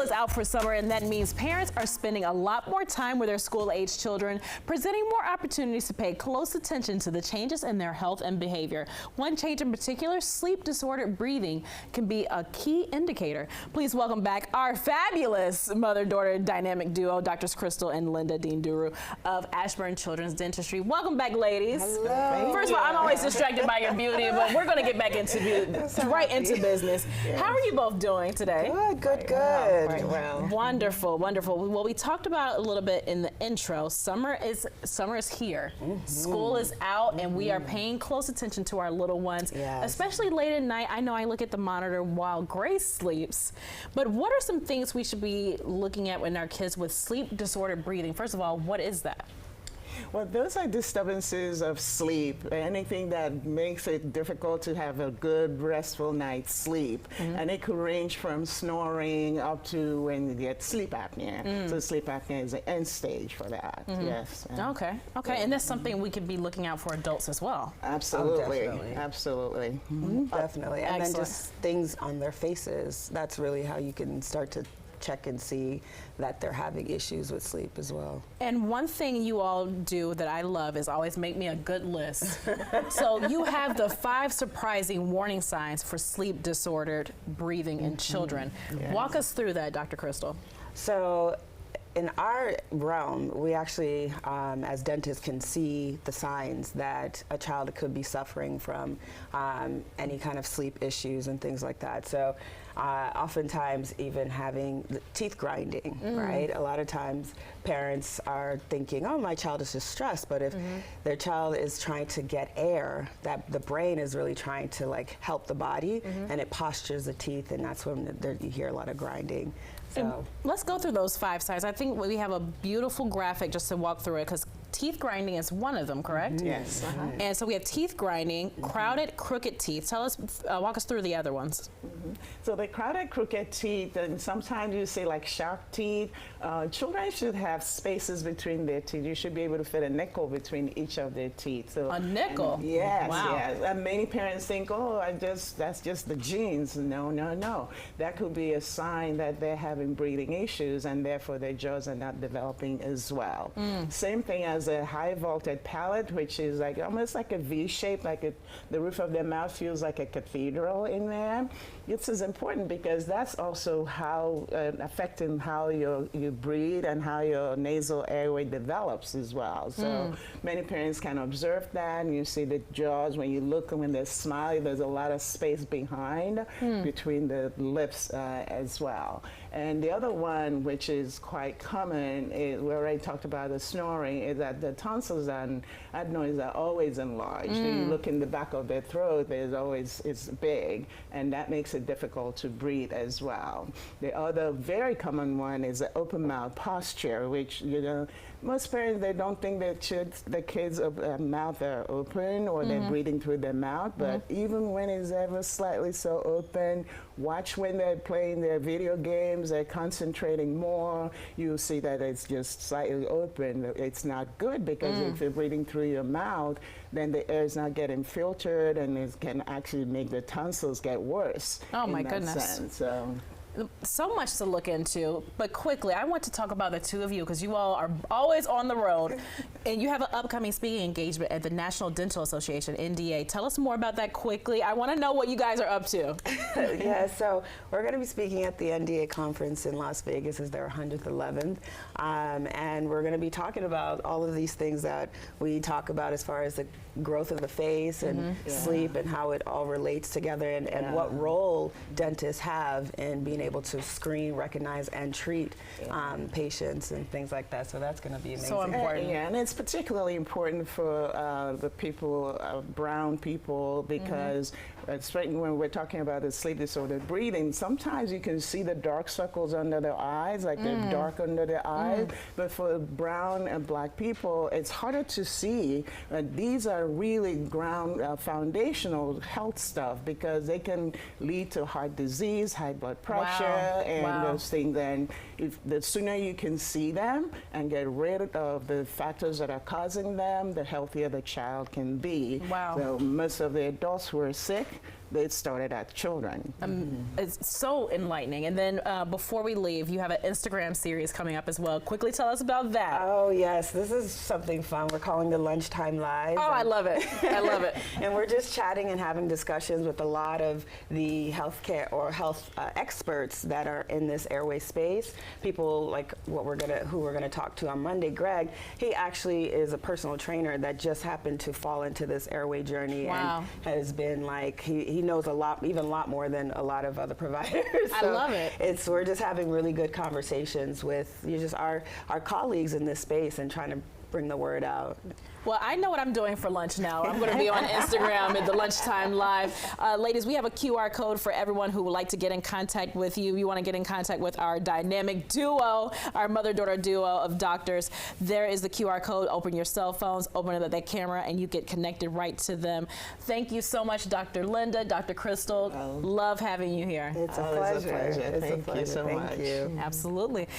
is out for summer, and that means parents are spending a lot more time with their school-age children, presenting more opportunities to pay close attention to the changes in their health and behavior. One change in particular, sleep-disordered breathing, can be a key indicator. Please welcome back our fabulous mother-daughter dynamic duo, Drs. Crystal and Linda Dean Duru of Ashburn Children's Dentistry. Welcome back, ladies. Hello. First of all, I'm always distracted by your beauty, but we're going to get back into into business. Yes. How are you both doing today? Good. Quite well. Wonderful. Well, we talked about it a little bit in the intro. Summer is here. School is out, and we are paying close attention to our little ones, especially late at night. I know I look at the monitor while Grace sleeps, but what are some things we should be looking at when our kids with sleep-disordered breathing? First of all, what is that? Well, those are disturbances of sleep, anything that makes it difficult to have a good, restful night's sleep. And it could range from snoring up to when you get sleep apnea. So sleep apnea is the end stage for that, yes. Okay, and that's something we could be looking out for adults as well. Absolutely, definitely. absolutely. Definitely, and then just things on their faces. That's really how you can start to check and see that they're having issues with sleep as well. And one thing you all do that I love is always make me a good list. So you have the 5 surprising warning signs for sleep disordered breathing in children. Walk us through that, Dr. Crystal. So in our realm, we actually, as dentists, can see the signs that a child could be suffering from any kind of sleep issues and things like that. So oftentimes even having teeth grinding, right? A lot of times parents are thinking, oh, my child is just stressed, but if their child is trying to get air, that the brain is really trying to like help the body, and it postures the teeth, and that's when you hear a lot of grinding. So let's go through those 5 signs. I think we have a beautiful graphic just to walk through it, because teeth grinding is one of them, correct? Yes. And so we have teeth grinding, crowded, crooked teeth. Tell us, walk us through the other ones. So the crowded, crooked teeth, and sometimes you say like shark teeth. Children should have spaces between their teeth. You should be able to fit a nickel between each of their teeth. So, a nickel? Yes, wow. Yes. And many parents think, oh, that's just the genes. No. That could be a sign that they're having breathing issues, and therefore their jaws are not developing as well. Same thing as a high vaulted palate, which is like almost like a V shape, like the roof of their mouth feels like a cathedral in there. This is important because that's also how affecting how you breathe and how your nasal airway develops as well. So many parents can observe that, and you see the jaws when you look, when they're smiling, there's a lot of space behind between the lips as well. And the other one, which is quite common, we already talked about the snoring, is that the tonsils and adenoids are always enlarged. You look in the back of their throat, it's big, and that makes it difficult to breathe as well. The other very common one is the open mouth posture, which, most parents, they don't think that the kids' mouth are open or they're breathing through their mouth, but even when it's ever slightly so open, watch when they're playing their video games, they're concentrating more, you'll see that it's just slightly open. It's not good, because if you're breathing through your mouth, then the air is not getting filtered, and it can actually make the tonsils get worse. Oh my goodness. So much to look into, but quickly, I want to talk about the two of you, because you all are always on the road, and you have an upcoming speaking engagement at the National Dental Association, NDA. Tell us more about that quickly. I want to know what you guys are up to. Yeah, so we're going to be speaking at the NDA conference in Las Vegas. It's their 111th, and we're going to be talking about all of these things that we talk about as far as the growth of the face and sleep, and how it all relates together, and what role dentists have in being able to screen, recognize, and treat patients and things like that. So that's going to be amazing. So important. And it's particularly important for the people, brown people, because especially when we're talking about the sleep disorder breathing, sometimes you can see the dark circles under their eyes, like they're dark under their eyes. But for brown and black people, it's harder to see. These are really ground foundational health stuff, because they can lead to heart disease, high blood pressure, and those things. And if the sooner you can see them and get rid of the factors that are causing them, the healthier the child can be. Wow. So most of the adults who are sick, it started at children. It's so enlightening. And then before we leave, you have an Instagram series coming up as well. Quickly tell us about that. Oh yes, this is something fun. We're calling the Lunchtime Live. Oh, I love it. I love it. And we're just chatting and having discussions with a lot of the healthcare or health experts that are in this airway space. People like who we're gonna talk to on Monday. Greg, he actually is a personal trainer that just happened to fall into this airway journey. Wow. And has been like he knows a lot, even a lot more than a lot of other providers. I love it. We're just having really good conversations with just our colleagues in this space and trying to bring the word out. Well, I know what I'm doing for lunch now. I'm going to be on Instagram at the Lunchtime Live. Ladies, we have a QR code for everyone who would like to get in contact with you. You want to get in contact with our dynamic duo, our mother-daughter duo of doctors. There is the QR code. Open your cell phones, open that camera, and you get connected right to them. Thank you so much, Dr. Linda, Dr. Crystal. Love having you here. It's a pleasure. It's a pleasure. It's a Thank you pleasure. so much. Thank you. Absolutely.